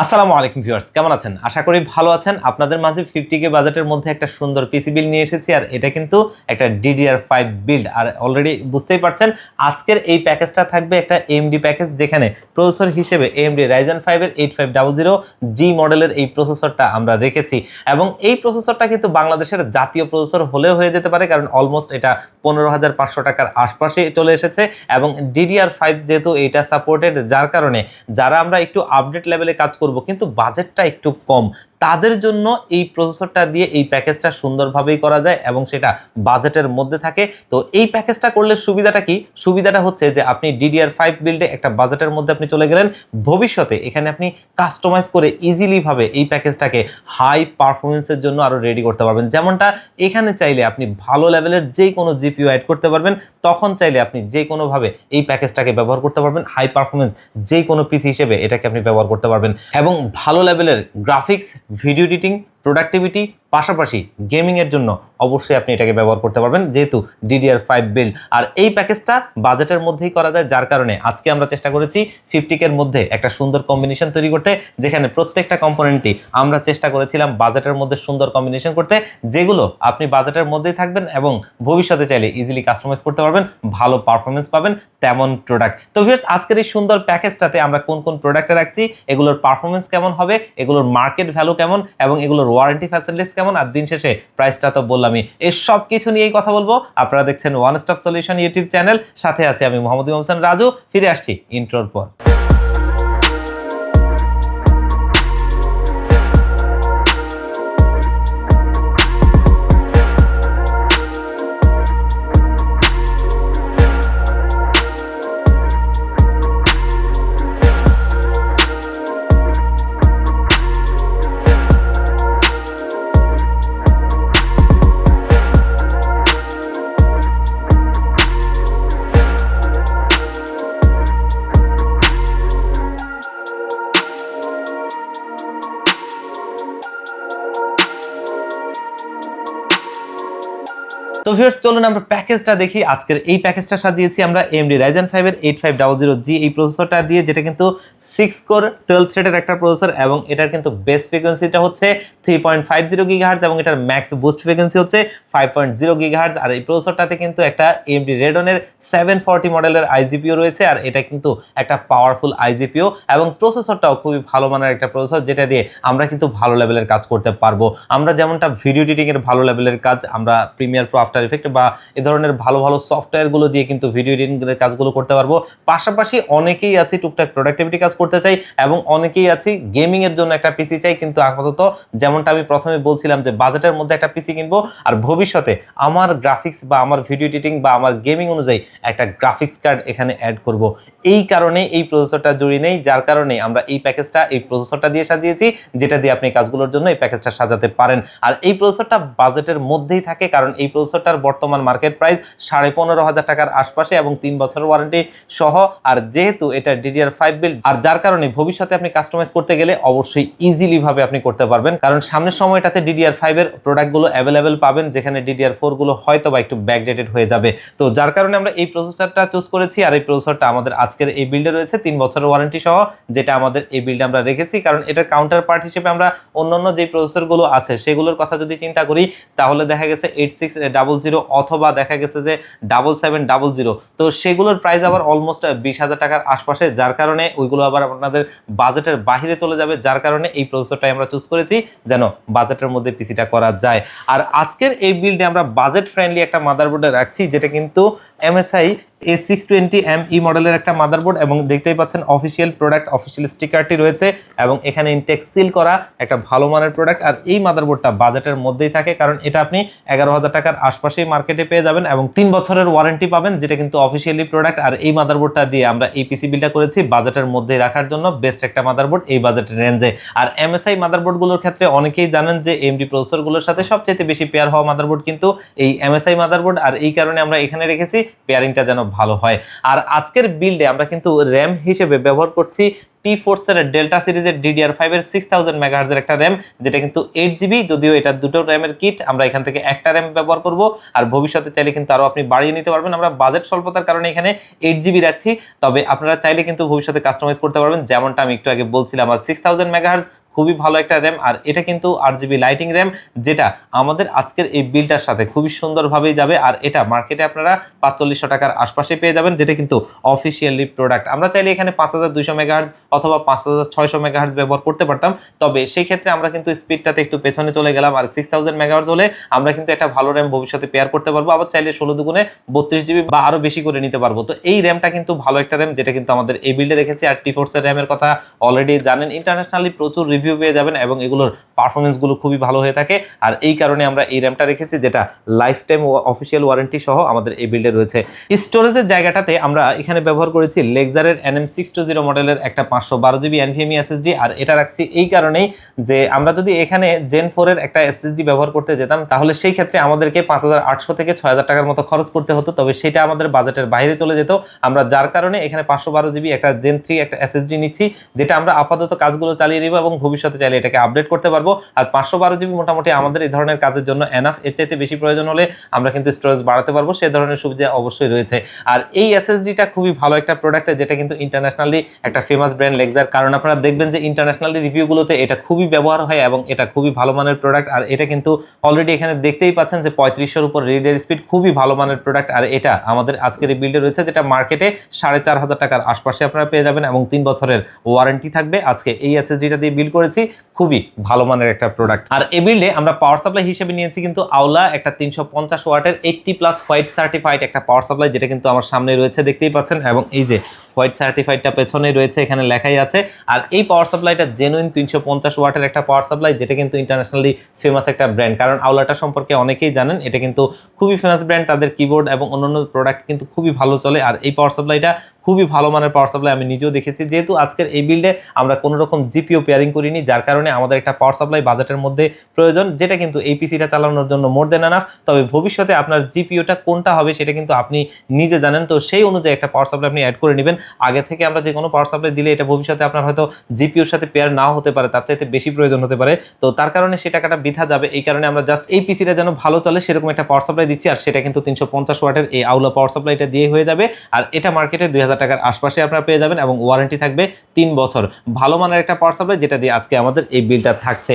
আসসালামু আলাইকুম ভিউয়ার্স, কেমন আছেন? আশা করি ভালো আছেন। আপনাদের মাঝে 50K বাজেটের মধ্যে একটা সুন্দর পিসি বিল্ড নিয়ে এসেছি, আর এটা কিন্তু একটা DDR5 বিল্ড। আর অলরেডি বুঝতেই পারছেন আজকের এই প্যাকেজটা থাকবে একটা AMD প্যাকেজ, যেখানে প্রসেসর হিসেবে AMD Ryzen 5 এর 8500G মডেলের এই প্রসেসরটা আমরা রেখেছি। এবং এই প্রসেসরটা কিন্তু বাংলাদেশের জাতীয় প্রসেসর হলেও হয়ে যেতে পারে, কারণ অলমোস্ট এটা 15,500 টাকার আশপাশে চলে এসেছে। এবং DDR5 যেহেতু এটা সাপোর্টেড, যার কারণে যারা আমরা একটু আপডেট লেভেলে কাজ করব কিন্তু বাজেটটা একটু কম, তাদের জন্য এই প্রসেসরটা দিয়ে এই প্যাকেজটা সুন্দরভাবেই করা যায় এবং সেটা বাজেটের মধ্যে থাকে। তো এই প্যাকেজটা করলে সুবিধাটা কি? সুবিধাটা হচ্ছে যে আপনি DDR5 বিল্ডে একটা বাজেটের মধ্যে আপনি চলে গেলেন, ভবিষ্যতে এখানে আপনি কাস্টমাইজ করে ইজিলি ভাবে এই প্যাকেজটাকে হাই পারফরমেন্সের জন্য আরো রেডি করতে পারবেন। যেমনটা এখানে চাইলে আপনি ভালো লেভেলের যে কোনো জিপিইউ অ্যাড করতে পারবেন, তখন চাইলে আপনি যে কোনোভাবে এই প্যাকেজটাকে ব্যবহার করতে পারবেন। হাই পারফরমেন্স যে কোনো পিসি হিসেবে এটাকে আপনি ব্যবহার করতে পারবেন এবং ভালো লেভেলের গ্রাফিক্স, ভিডিও এডিটিং, প্রোডাক্টিভিটি, পাশাপাশি গেমিং এর জন্য অবশ্যই আপনি এটাকে ব্যবহার করতে পারবেন, যেহেতু DDR5 বিল্ড। আর এই প্যাকেজটা বাজেটের মধ্যেই করা যায়, যার কারণে আজকে আমরা চেষ্টা করেছি 50K এর মধ্যে একটা সুন্দর কম্বিনেশন তৈরি করতে, যেখানে প্রত্যেকটা কম্পোনেন্টই আমরা চেষ্টা করেছিলাম বাজেটের মধ্যে সুন্দর কম্বিনেশন করতে, যেগুলো আপনি বাজেটের মধ্যেই থাকবেন এবং ভবিষ্যতে চাইলে ইজিলি কাস্টমাইজ করতে পারবেন, ভালো পারফরমেন্স পাবেন তেমন প্রোডাক্ট। তো ভিউয়ার্স, আজকের এই সুন্দর প্যাকেজটাতে আমরা কোন কোন প্রোডাক্টে রাখছি, এগুলোর পারফরমেন্স কেমন হবে, এগুলোর মার্কেট ভ্যালু কেমন এবং এগুলোর ওয়ারেন্টি ফ্যাসিলিটিস কেমন, আর দিন শেষে প্রাইসটা তো বললামই। এই সব কিছু নিয়েই কথা বলবো। আপনারা দেখছেন one stop solution YouTube channel, সাথে আছি আমি মোহাম্মদ ইমাম হোসেন রাজু। ফিরে আসছি ইন্ট্রোর পর। তো ভিউয়ার্স, চলুন আমরা প্যাকেজটা দেখি। আজকের এই প্যাকেজটা সাজিয়েছি আমরা AMD Ryzen 5 এর 8500G এই প্রসেসরটা দিয়ে, যেটা কিন্তু 6 কোর 12 থ্রেডের একটা প্রসেসর এবং এটার কিন্তু বেস ফ্রিকোয়েন্সিটা হচ্ছে 3.50 GHz এবং এটার ম্যাক্স বুস্ট ফ্রিকোয়েন্সি হচ্ছে 5.0 GHz। আর এই প্রসেসরটাতে কিন্তু একটা AMD Radeon এর 740 মডেলের iGPU রয়েছে, আর এটা কিন্তু একটা পাওয়ারফুল iGPU এবং প্রসেসরটাও খুবই ভালো মানের একটা প্রসেসর, যেটা দিয়ে আমরা কিন্তু ভালো লেভেলের কাজ করতে পারবো। আমরা যেমনটা ভিডিও এডিটিং এর ভালো লেভেলের কাজ আমরা প্রিমিয়ার প্রো, আফটার ইফেক্ট বা এই ধরনের ভালো ভালো সফটওয়্যারগুলো দিয়ে কিন্তু ভিডিও এডিটিং এর কাজগুলো করতে পারবো। পাশাপাশি অনেকেই আছে টুকটাক প্রোডাক্টিভিটি কাজ করতে চাই এবং অনেকেই আছে গেমিং এর জন্য একটা পিসি চাই, কিন্তু আপাতত যেমনটা আমি প্রথমে বলছিলাম যে বাজেটের মধ্যে একটা পিসি কিনবো আর ভবিষ্যতে আমার গ্রাফিক্স বা আমার ভিডিও এডিটিং বা আমার গেমিং অনুযায়ী একটা গ্রাফিক্স কার্ড এখানে অ্যাড করব। এই কারণে এই প্রসেসরটা জুড়ি নেই, যার কারণে আমরা এই প্যাকেজটা এই প্রসেসরটা দিয়ে সাজিয়েছি, যেটা দিয়ে আপনি কাজগুলোর জন্য এই প্যাকেজটা সাজাতে পারেন। আর এই প্রসেসরটা বাজেটের মধ্যেই থাকে, কারণ এই প্রসেসরটার বর্তমান মার্কেট প্রাইস 15,500 টাকার আশপাশে এবং 3 বছরের ওয়ারেন্টি সহ। আর যেহেতু এটা DDR5 বিল্ড, আর যার কারণে ভবিষ্যতে আপনি কাস্টমাইজ করতে গেলে অবশ্যই ইজিলি ভাবে আপনি করতে পারবেন, কারণ সামনের সময়টাতে DDR5 এর প্রোডাক্টগুলো অ্যাভেলেবেল পাবেন, যেখানে DDR4 গুলো হয়তো বা একটু ব্যাকডেটেড হয়ে যাবে। তো যার কারণে আমরা এই প্রসেসরটা চুজ করেছি। আর এই প্রসেসরটা আমাদের আজকের এই বিল্ডে রয়েছে 3 বছরের ওয়ারেন্টি সহ, যেটা আমাদের এই বিল্ডে আমরা রেখেছি, কারণ এটার কাউন্টার পার্ট হিসেবে আমরা অন্যান্য যে প্রসেসরগুলো আছে সেগুলোর কথা যদি চিন্তা করি, তাহলে দেখা গেছে 8600 অথবা দেখা গেছে যে 7700, তো সেগুলোর প্রাইস আবার অলমোস্ট 20,000 টাকার আশপাশে, যার কারণে ওইগুলো আবার আপনাদের বাজেটের বাইরে চলে যাবে। যার কারণে এই প্রসেসরটাই আমরা চুজ করেছি, যেন বাজেটের মধ্যে পিসিটা করা যায়। আর আজকের এই বিল্ডে আমরা বাজেট ফ্রেন্ডলি একটা মাদারবোর্ডে রাখছি, যেটা কিন্তু MSI A620ME মডেলের একটা মাদারবোর্ড এবং দেখতেই পাচ্ছেন অফিসিয়াল প্রোডাক্ট, অফিসিয়াল স্টিকারটি রয়েছে এবং এখানে ইনটেক সিল করা একটা ভালো মানের প্রোডাক্ট। আর এই মাদারবোর্ডটা বাজেটের মধ্যেই থাকে, কারণ এটা আপনি 11,000 টাকার আশপাশেই মার্কেটে পেয়ে যাবেন এবং 3 বছরের ওয়ারেন্টি পাবেন, যেটা কিন্তু অফিসিয়ালি প্রোডাক্ট। আর এই মাদারবোর্ডটা দিয়ে আমরা এই পিসি বিলটা করেছি বাজেটের মধ্যেই রাখার জন্য, বেস্ট একটা মাদারবোর্ড এই বাজেটের রেঞ্জে। আর MSI মাদারবোর্ডগুলোর ক্ষেত্রে অনেকেই জানেন যে AMD প্রসেসরগুলোর সাথে সবচেয়ে বেশি পেয়ার হওয়া মাদারবোর্ড কিন্তু এই MSI মাদারবোর্ড, আর এই কারণে আমরা এখানে রেখেছি পেয়ারিংটা যেন ভালো হয়। আর আজকের বিল্ডে আমরা কিন্তু র্যাম হিসেবে ব্যবহার করছি T-Force এর ডেল্টা সিরিজের DDR5 এর 6000 মেগাহার্জ এর একটা র্যাম, যেটা কিন্তু 8GB, যদিও এটা দুটো র্যামের কিট, আমরা এখান থেকে একটা র্যাম ব্যবহার করব। আর ভবিষ্যতে চাইলে কিন্তু আরো আপনি বাড়িয়ে নিতে পারবেন। আমরা বাজেট স্বল্পতার কারণে এখানে 8GB রাখছি, তবে আপনারা চাইলে কিন্তু ভবিষ্যতে কাস্টমাইজ করতে পারবেন, যেমনটা আমি একটু আগে বলছিলাম। আর 6000 মেগাহার্জ খুবই ভালো একটা র্যাম, আর এটা কিন্তু 8GB লাইটিং র্যাম, যেটা আমাদের আজকের এই বিলটার সাথে খুবই সুন্দরভাবেই যাবে। আর এটা মার্কেটে আপনারা 4500 টাকার আশপাশে পেয়ে যাবেন, যেটা কিন্তু অফিসিয়ালি প্রোডাক্ট। আমরা চাইলে এখানে 5200 মেগাহার্জ অথবা 5600 মেগাহার্জ ব্যবহার করতে পারতাম, তবে সেই ক্ষেত্রে আমরা কিন্তু স্পিডটাতে একটু পেছনে চলে গেলাম। আর 6000 মেগাহার্জ হলে আমরা কিন্তু একটা ভালো র্যাম ভবিষ্যতে পেয়ার করতে পারবো, আবার চাইলে 16 দুগুণে 32GB বা আরো বেশি করে নিতে পারবো। তো এই র্যামটা কিন্তু ভালো একটা র্যাম, যেটা কিন্তু আমাদের এই বিল্ডে রেখেছি। আর T-Force এর র্যামের কথা অলরেডি জানেন, ইন্টারন্যাশনালি প্রচুর রিভিউ পেয়ে যাবেন এবং এগুলোর পারফরমেন্স গুলো খুবই ভালো হয়ে থাকে। আর এই কারণে আমরা এই র্যামটা রেখেছি, যেটা লাইফ টাইম অফিসিয়াল ওয়ারেন্টি সহ আমাদের এই বিল্ডে রয়েছে। স্টোরেজের জায়গাটাতে আমরা এখানে ব্যবহার করেছি লেক্সারের NM620 মডেলের একটা 512GB NVMe SSD। আর এটা রাখছি এই কারণেই যে আমরা যদি এখানে Gen 4 এর একটা SSD ব্যবহার করতে যেতাম, তাহলে সেই ক্ষেত্রে আমাদেরকে 5800 থেকে 6000 টাকার মতো খরচ করতে হতো, তবে সেটা আমাদের বাজেটের বাইরে চলে যেত। আমরা যার কারণে এখানে 512GB একটা Gen 3 একটা SSD নিচ্ছি, যেটা আমরা আপাতত কাজগুলো চালিয়ে নিব এবং ভবিষ্যতে চাইলে এটাকে আপডেট করতে পারবো। আর 512GB মোটামুটি আমাদের এই ধরনের কাজের জন্য এনাফ। এর চাইতে বেশি প্রয়োজন হলে আমরা কিন্তু স্টোরেজ বাড়াতে পারবো, সে ধরনের সুবিধা অবশ্যই রয়েছে। আর এই SSDটা খুবই ভালো একটা প্রোডাক্ট, যেটা কিন্তু ইন্টারন্যাশনালি একটা ফেমাস ব্র্যান্ড লেক্সার, কারণ আপনারা দেখবেন যে ইন্টারন্যাশনালি রিভিউগুলোতে এটা খুবই ব্যবহার হয় এবং এটা খুবই ভালো মানের প্রোডাক্ট। আর এটা কিন্তু অলরেডি এখানে দেখতেই পাচ্ছেন যে 3500 উপর রিডের স্পিড, খুবই ভালো মানের প্রোডাক্ট। আর এটা আমাদের আজকের এই বিল্ডে রয়েছে, যেটা মার্কেটে 4500 টাকার আশপাশে আপনারা পেয়ে যাবেন এবং 3 বছরের ওয়ারেন্টি থাকবে। আজকে এই SSDটা দিয়ে বিল্ড করেছি, খুবই ভালো মানের একটা প্রোডাক্ট। আর এই বিল্ডে আমরা পাওয়ার সাপ্লাই হিসেবে নিয়েছি কিন্তু আওলা একটা 350 ওয়াটের 80+ হোয়াইট সার্টিফাইড একটা পাওয়ার সাপ্লাই, যেটা কিন্তু আমার সামনে রয়েছে দেখতেই পাচ্ছেন, এবং এই যে হোয়াইট সার্টিফাইডটা পেছনে রয়েছে, এখানে লেখাই আছে। আর এই পাওয়ার সাপ্লাইটা জেনুইন 350 ওয়াটের একটা পাওয়ার সাপ্লাই, যেটা কিন্তু ইন্টারন্যাশনালি ফেমাস একটা ব্র্যান্ড, কারণ আওলাটা সম্পর্কে অনেকেই জানেন, এটা কিন্তু খুবই ফেমাস ব্র্যান্ড, তাদের কিবোর্ড এবং অন্যান্য প্রোডাক্ট কিন্তু খুবই ভালো চলে। আর এই পাওয়ার সাপ্লাইটা খুবই ভালো মানের পাওয়ার সাপ্লাই, আমি নিজেও দেখেছি। যেহেতু আজকের এই বিল্ডে আমরা কোনো রকম জিপিও পেয়ারিং করিনি, যার কারণে আমাদের একটা পাওয়ার সাপ্লাই বাজেটের মধ্যে প্রয়োজন, যেটা কিন্তু এই পিসিটা চালানোর জন্য মোর দেন এনাফ। তবে ভবিষ্যতে আপনার জিপিওটা কোনটা হবে সেটা কিন্তু আপনি নিজে জানেন, তো সেই অনুযায়ী একটা পাওয়ার সাপ্লাই আপনি অ্যাড করে নেবেন। আগে থেকে আমরা যে কোনো পাওয়ার সাপ্লাই দিলে এটা ভবিষ্যতে আপনার হয়তো জিপিওর সাথে পেয়ার নাও হতে পারে, তার চাইতে বেশি প্রয়োজন হতে পারে, তো তার কারণে সে টাকাটা বৃথা যাবে। এই কারণে আমরা জাস্ট এই পিসিটা যেন ভালো চলে সেরকম একটা পাওয়ার সাপ্লাই দিচ্ছি, আর সেটা কিন্তু 350 ওয়াটের এই আওলা পাওয়ার সাপ্লাইটা দিয়ে হয়ে যাবে। আর এটা মার্কেটে 2000 টাকার আশপাশে আপনারা পেয়ে যাবেন এবং ওয়ারেন্টি থাকবে 3 বছর। ভালো মানের একটা পাওয়ার সাপ্লাই, যেটা দিয়ে আজকে আমাদের এই বিলটা থাকছে।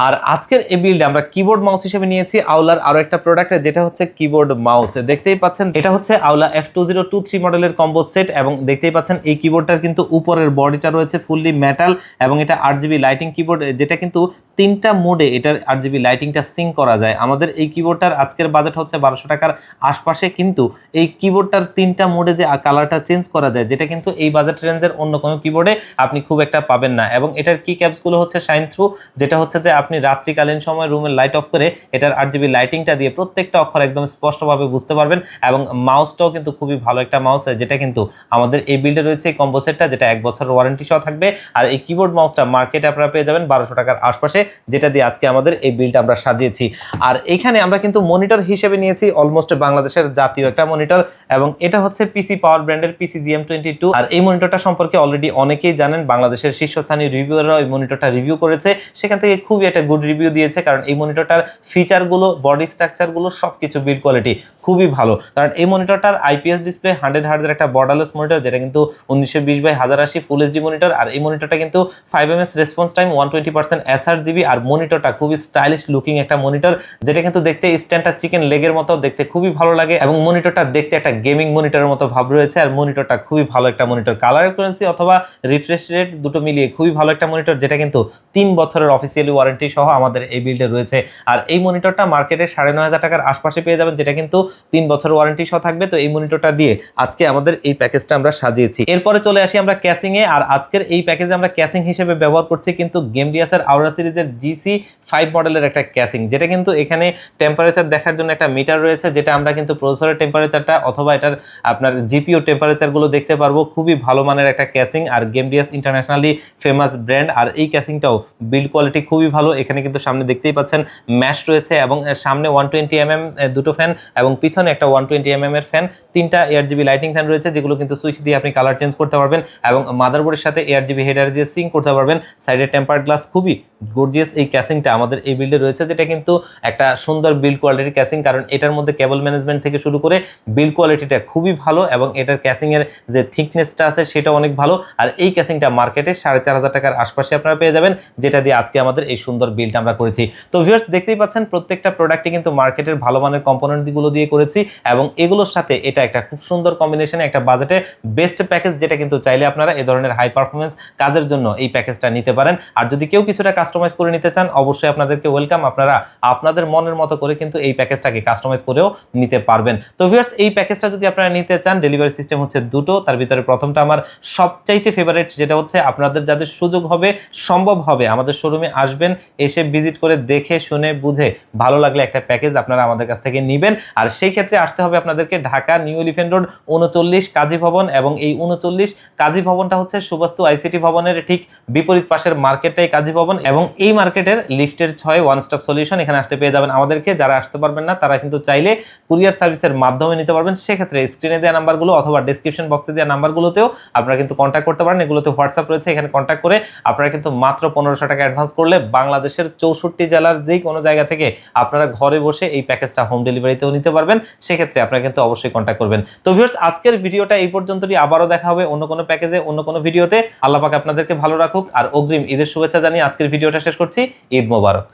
আর আজকের এই বিল্ডে আমরা কিবোর্ড মাউস হিসেবে নিয়েছি আওলার আরো একটা প্রোডাক্ট, যেটা হচ্ছে কিবোর্ড মাউস। দেখতেই পাচ্ছেন এটা হচ্ছে আওলা F2023 মডেলের কম্বো সেট, এবং দেখতেই পাচ্ছেন এই কিবোর্ডটার কিন্তু উপরের বডিটা রয়েছে ফুললি মেটাল, এবং এটা 8GB লাইটিং কিবোর্ড, যেটা কিন্তু 3টা মোডে এটার 8GB লাইটিংটা সিঙ্ক করা যায়। আমাদের এই কিবোর্ডটার আজকের বাজেট হচ্ছে 1200 টাকার আশপাশে, কিন্তু এই কিবোর্ডটার 3টা মোডে যে কালারটা চেঞ্জ করা যায়, যেটা কিন্তু এই বাজেট রেঞ্জের অন্য কোনো কিবোর্ডে আপনি খুব একটা পাবেন না। এবং এটার কি ক্যাপসগুলো হচ্ছে শাইন থ্রু, যেটা হচ্ছে যে আপনি রাত্রিকালীন সময় রুমের লাইট অফ করে এটার 8GB লাইটিংটা দিয়ে প্রত্যেকটা অক্ষর একদম স্পষ্টভাবে বুঝতে পারবেন। এবং মাউসটাও কিন্তু খুবই ভালো একটা মাউস, যেটা কিন্তু আমাদের এই বিল্ডে রয়েছে এই কম্বো সেটটা, যেটা 1 বছরের ওয়ারেন্টি সহ থাকবে। আর এই কিবোর্ড মাউসটা মার্কেটে আপনারা পেয়ে যাবেন 1200 টাকার আশপাশে, যেটা দিয়ে আজকে আমাদের এই বিলটা আমরা সাজিয়েছি। আর এইখানে আমরা কিন্তু মনিটর হিসেবে নিয়েছি অলমোস্ট বাংলাদেশের জাতীয় একটা মনিটর, এবং এটা হচ্ছে পিসি পাওয়ার ব্র্যান্ডের পিসি GM22। আর এই মনিটরটা সম্পর্কে অলরেডি অনেকেই জানেন, বাংলাদেশের শীর্ষস্থানীয় রিভিউয়াররা এই মনিটরটা রিভিউ করেছে, সেখান থেকে খুবই একটা গুড রিভিউ দিয়েছে, কারণ এই মনিটরটার ফিচারগুলো, বডি স্ট্রাকচারগুলো সবকিছু বিল্ড কোয়ালিটি খুবই ভালো। কারণ এই মনিটরটার IPS ডিসপ্লে 100 হার্টজের একটা বর্ডারলেস মনিটর, যেটা কিন্তু 1920x1080 ফুল এইচডি মনিটর। আর এই মনিটরটা কিন্তু 5ms রেসপন্স টাইম, 120% sRGB। আর মনিটরটা খুবই স্টাইলিশ লুকিং একটা মনিটর, যেটা কিন্তু দেখতে স্ট্যান্ডার্ড চিকেন লেগের মতো দেখতে খুবই ভালো লাগে, এবং মনিটরটা দেখতে একটা গেমিং মনিটরের মতো ভাব রয়েছে। আর মনিটরটা খুবই ভালো একটা মনিটর, কালার অ্যাকুরেন্সি অথবা রিফ্রেশ রেট দুটো মিলিয়ে খুবই ভালো একটা মনিটর, যেটা কিন্তু 3 বছরের অফিসিয়ালি ওয়ারেন্টি সহ আমাদের এই বিল্ডে রয়েছে। আর এই মনিটরটা মার্কেটে 9500 টাকার আশপাশে পেয়ে যাবেন, যেটা কিন্তু 3 বছরের ওয়ারেন্টি সহ থাকবে। তো এই মনিটরটা দিয়ে আজকে আমাদের এই প্যাকেজটা আমরা সাজিয়েছি। এরপরে চলে আসি আমরা ক্যাসিং এ। আর আজকের এই প্যাকেজে আমরা ক্যাসিং হিসেবে ব্যবহার করছি কিন্তু গেমডিয়াসের আওরা সিরিজের GC5 মডেলের একটা ক্যাসিং, যেটা কিন্তু এখানে টেম্পারেচার দেখার জন্য একটা মিটার রয়েছে, যেটা আমরা কিন্তু প্রসেসরের টেম্পারেচারটা অথবা এটার আপনার জিপিও টেম্পারেচার গুলো দেখতে পারবো। খুবই ভালো মানের একটা ক্যাসিং, আর গেমডিয়াস ইন্টারন্যাশনালি ফেমাস ব্র্যান্ড। আর এই ক্যাসিংটাও বিল্ড কোয়ালিটি খুবই ভালো, ভালো। এখানে কিন্তু সামনে দেখতেই পাচ্ছেন ম্যাশ রয়েছে এবং সামনে 120 দুটো ফ্যান এবং পিছনে একটা 120 এর ফ্যান, 3টা ARGB লাইটিং ফ্যান রয়েছে যেগুলো কিন্তু সুইচ দিয়ে আপনি কালার চেঞ্জ করতে পারবেন এবং মাদারবোর্ডের সাথে ARGB হেডার দিয়ে সিঙ্ক করতে পারবেন। সাইডে টেম্পার্ড গ্লাস, খুবই গর্জিয়াস এই ক্যাসিংটা আমাদের এই বিল্ডে রয়েছে, যেটা কিন্তু একটা সুন্দর বিল্ড কোয়ালিটির ক্যাসিং, কারণ এটার মধ্যে কেবল ম্যানেজমেন্ট থেকে শুরু করে বিল্ড কোয়ালিটিটা খুবই ভালো এবং এটার ক্যাসিং এর যে থিকনেসটা আছে সেটা অনেক ভালো। আর এই ক্যাসিংটা মার্কেটে 4500 টাকার আশপাশে আপনারা পেয়ে যাবেন, যেটা দিয়ে আজকে আমাদের এই সুন্দর বিল্ড আমরা করেছি। তো ভিউয়ার্স দেখতেই পাচ্ছেন প্রত্যেকটা প্রোডাক্টই কিন্তু মার্কেটের ভালো মানের কম্পোনেন্ট গুলো দিয়ে করেছি এবং এগুলোর সাথে এটা একটা খুব সুন্দর কম্বিনেশনে একটা বাজেটে বেস্ট প্যাকেজ, যেটা কিন্তু চাইলে আপনারা এই ধরনের হাই পারফরমেন্স কাজের জন্য এই প্যাকেজটা নিতে পারেন। আর যদি কেউ কিছুটা কাস্টমাইজ করে নিতে চান অবশ্যই আপনাদেরকে ওয়েলকাম, আপনারা আপনাদের মনের মতো করে কিন্তু এই প্যাকেজটাকে কাস্টমাইজ করেও নিতে পারবেন। তো ভিউয়ার্স এই প্যাকেজটা যদি আপনারা নিতে চান, ডেলিভারি সিস্টেম হচ্ছে দুটো, তার ভিতরে প্রথমটা আমার সবচাইতে ফেভারিট, যেটা হচ্ছে আপনাদের যাদের সুযোগ হবে সম্ভব হবে আমাদের শোরুমে আসবেন, এসে ভিজিট করে দেখে শুনে বুঝে ভালো লাগলে একটা প্যাকেজ আপনারা আমাদের কাছ থেকে নেবেন। আর সেই ক্ষেত্রে আসতে হবে আপনাদেরকে ঢাকা নিউ এলিফ্যান্ট রোড 39 কাজী ভবন, এবং এই 39 কাজী ভবনটা হচ্ছে সুবাস্তু আইসিটি ভবনের ঠিক বিপরীত পাশের মার্কেটটাই কাজী ভবন, এবং এই মার্কেটের লিফটের 6 ওয়ান স্টপ সলিউশন, এখানে আসতে পেয়ে যাবেন আমাদেরকে। যারা আসতে পারবেন না তারা কিন্তু চাইলে কুরিয়ার সার্ভিসের মাধ্যমে নিতে পারবেন। সেক্ষেত্রে স্ক্রিনে দেওয়া নাম্বারগুলো অথবা ডেসক্রিপশন বক্সে দেওয়া নাম্বারগুলোতেও আপনারা কিন্তু কন্ট্যাক্ট করতে পারেন। এগুলোতে হোয়াটসঅ্যাপ রয়েছে, এখানে কন্ট্যাক্ট করে আপনারা কিন্তু মাত্র 1500 টাকা অ্যাডভান্স করলে বাংলাদেশের 64 জেলার যেই কোনো জায়গা থেকে আপনারা ঘরে বসে এই প্যাকেজটা হোম ডেলিভারিতেও নিতে পারবেন। সেক্ষেত্রে আপনারা কিন্তু অবশ্যই কন্ট্যাক্ট করবেন। তো ভিউয়ার্স আজকের ভিডিওটা এই পর্যন্তই, আবারও দেখা হবে অন্য কোনো প্যাকেজে অন্য কোনো ভিডিওতে। আল্লাহ পাক আপনাদেরকে ভালো রাখুক, আর অগ্রিম ঈদের শুভেচ্ছা জানিয়ে আজকের ভিডিওটা শেষ করছি। ঈদ মোবারক।